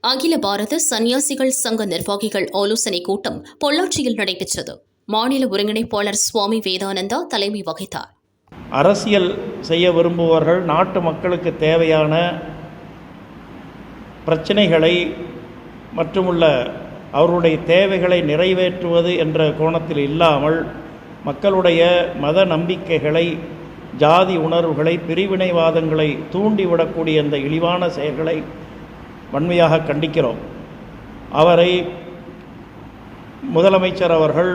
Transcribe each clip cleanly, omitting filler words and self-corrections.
அகில பாரத சன்னியாசிகள் சங்க நிர்வாகிகள் ஆலோசனைக் கூட்டம் பொள்ளாச்சியில் நடைபெற்றது. மாநில ஒருங்கிணைப்பாளர் சுவாமி வேதானந்தா தலைமை வகித்தார். அரசியல் செய்ய விரும்புபவர்கள் நாட்டு மக்களுக்கு தேவையான பிரச்சனைகளை மற்றுமுள்ள அவருடைய தேவைகளை நிறைவேற்றுவது என்ற கோணத்தில் இல்லாமல் மக்களுடைய மத நம்பிக்கைகளை, ஜாதி உணர்வுகளை, பிரிவினைவாதங்களை தூண்டிவிடக்கூடிய இந்த இழிவான செயல்களை வன்மையாக கண்டிக்கிறோம். அவரை முதலமைச்சர் அவர்கள்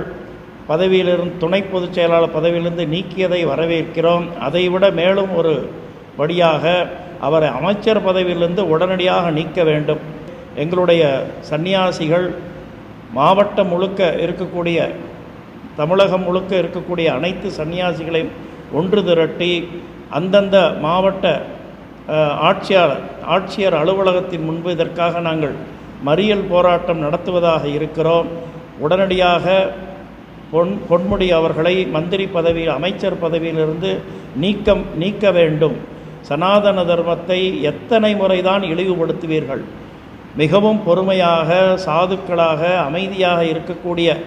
பதவியிலிருந்து துணை பொதுச் செயலாளர் பதவியிலிருந்து நீக்கியதை வரவேற்கிறோம். அதைவிட மேலும் ஒரு படியாக அவரை அமைச்சர் பதவியிலிருந்து உடனடியாக நீக்க வேண்டும். எங்களுடைய சன்னியாசிகள் மாவட்டம் முழுக்க இருக்கக்கூடிய, தமிழகம் முழுக்க இருக்கக்கூடிய அனைத்து சன்னியாசிகளையும் ஒன்று திரட்டி அந்தந்த மாவட்ட ஆட்சியர் அலுவலகத்தின் முன்பு இதற்காக நாங்கள் மறியல் போராட்டம் நடத்துவதாக இருக்கிறோம். உடனடியாக பொன்முடி அவர்களை மந்திரி பதவியில், அமைச்சர் பதவியிலிருந்து நீக்க வேண்டும். சனாதன தர்மத்தை எத்தனை முறைதான் இழிவுபடுத்துவீர்கள்? மிகவும் பொறுமையாக, சாதுக்களாக, அமைதியாக இருக்கக்கூடிய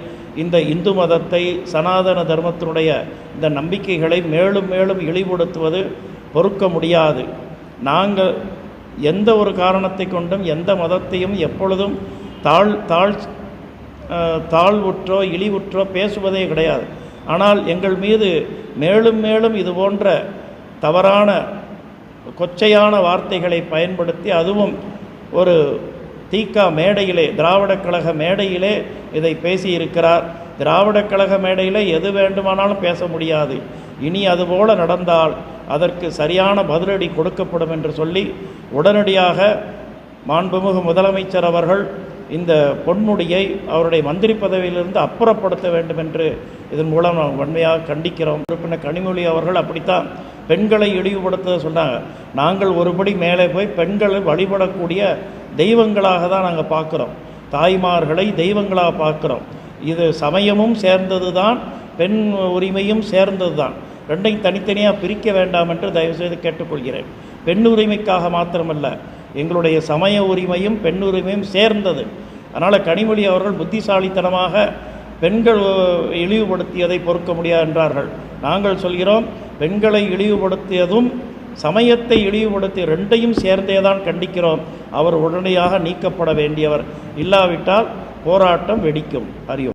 இந்த இந்து மதத்தை, சனாதன தர்மத்தினுடைய இந்த நம்பிக்கைகளை மேலும் மேலும் இழிவுபடுத்துவது பொறுக்க முடியாது. நாங்கள் எந்த ஒரு காரணத்தை கொண்டும் எந்த மதத்தையும் எப்பொழுதும் தாழ்வுற்றோ இழிவுற்றோ பேசுவதே கிடையாது. ஆனால் எங்கள் மீது மேலும் மேலும் இது போன்ற தவறான கொச்சையான வார்த்தைகளை பயன்படுத்தி, அதுவும் ஒரு தீகா மேடையிலே, திராவிடக் கழக மேடையிலே இதை பேசியிருக்கிறார். திராவிடக் கழக மேடையில் எது வேண்டுமானாலும் பேச முடியாது. இனி அதுபோல நடந்தால் அதற்கு சரியான பதிலடி கொடுக்கப்படும் என்று சொல்லி உடனடியாக மாண்புமிகு முதலமைச்சர் அவர்கள் இந்த பொன்முடியை அவருடைய மந்திரி பதவியிலிருந்து அப்புறப்படுத்த வேண்டும் என்று இதன் மூலம் நாம் வன்மையாக கண்டிக்கிறோம். உறுப்பினர் கனிமொழி அவர்கள் அப்படித்தான் பெண்களை இழிவுபடுத்த சொன்னாங்க. நாங்கள் ஒருபடி மேலே போய் பெண்களை வழிபடக்கூடிய தெய்வங்களாக தான் நாங்கள் பார்க்குறோம். தாய்மார்களை தெய்வங்களாக பார்க்குறோம். இது சமயமும் சேர்ந்தது தான், பெண் உரிமையும் சேர்ந்தது தான். ரெண்டையும் தனித்தனியாக பிரிக்க வேண்டாம் என்று தயவுசெய்து கேட்டுக்கொள்கிறேன். பெண் உரிமைக்காக மாத்திரமல்ல, எங்களுடைய சமய உரிமையும் பெண் உரிமையும் சேர்ந்தது. அதனால் கனிமொழி அவர்கள் புத்திசாலித்தனமாக பெண்கள் இழிவுபடுத்தியதை பொறுக்க முடியாது என்றார்கள். நாங்கள் சொல்கிறோம், பெண்களை இழிவுபடுத்தியதும் சமயத்தை இழிவுபடுத்திய ரெண்டையும் சேர்ந்தேதான் கண்டிக்கிறோம். அவர் உடனடியாக நீக்கப்பட வேண்டியவர். இல்லாவிட்டால் போராட்டம் வெடிக்கும். அறியும்.